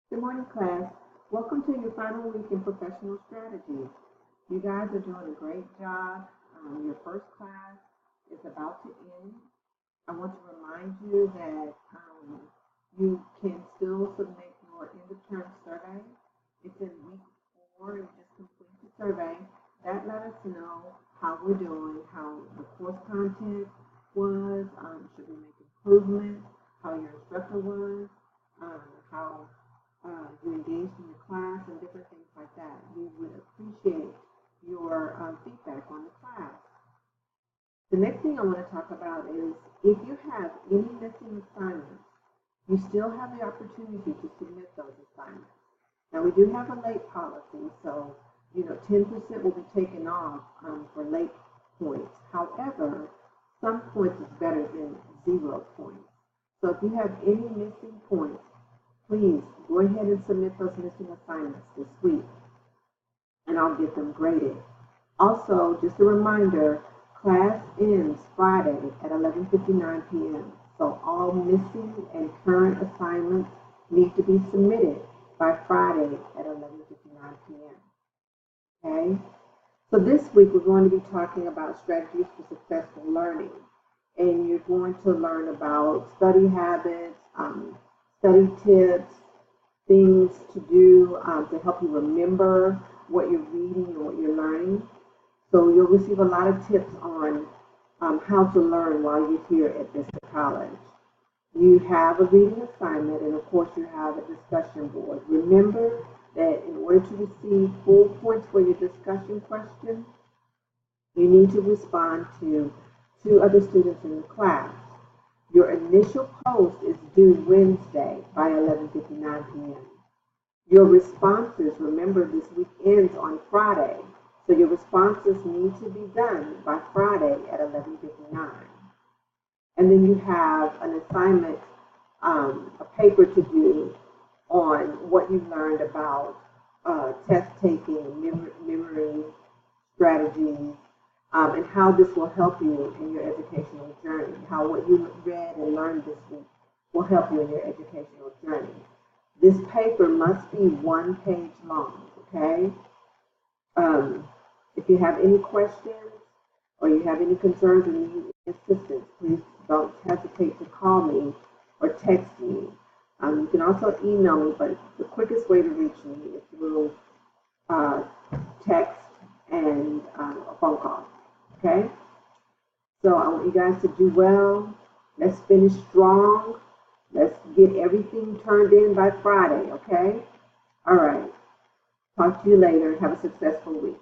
Good morning, class. Welcome to your final week in professional strategy. You guys are doing a great job. Your first class is about to end. I want to remind you that you can still submit your end of term survey. It's in week 4. You just complete the survey. That let us know how we're doing, how the course content was, should we make improvements, how your instructor was, how you engaged in your class and different things like that. We would appreciate your feedback on the class. The next thing I want to talk about is if you have any missing assignments, you still have the opportunity to submit those assignments. Now we do have a late policy, so 10% will be taken off for late points. However, some points is better than 0 points. So if you have any missing points, please go ahead and submit those missing assignments this week, and I'll get them graded. Also, just a reminder, class ends Friday at 11:59 p.m. So all missing and current assignments need to be submitted by Friday at 11:59 p.m. Okay? So this week we're going to be talking about strategies for successful learning. And you're going to learn about study habits, study tips, things to do to help you remember what you're reading and what you're learning. So you'll receive a lot of tips on how to learn while you're here at Vista College. You have a reading assignment, and of course you have a discussion board. Remember that in order to receive full points for your discussion question, you need to respond to 2 other students in the class. Your initial post is due Wednesday by 11:59 p.m. Your responses, remember this week ends on Friday, so your responses need to be done by Friday at 11:59. And then you have an assignment, a paper to do on what you learned about test taking, memory strategies, and how this will help you in your educational journey, how what you read and learned this week will help you in your educational journey. This paper must be 1 page long, okay? If you have any questions or you have any concerns or need assistance, please don't hesitate to call me or text me. You can also email me, but the quickest way to reach me is through text and a phone call. Okay? So I want you guys to do well. Let's finish strong. Let's get everything turned in by Friday, okay? All right. Talk to you later. Have a successful week.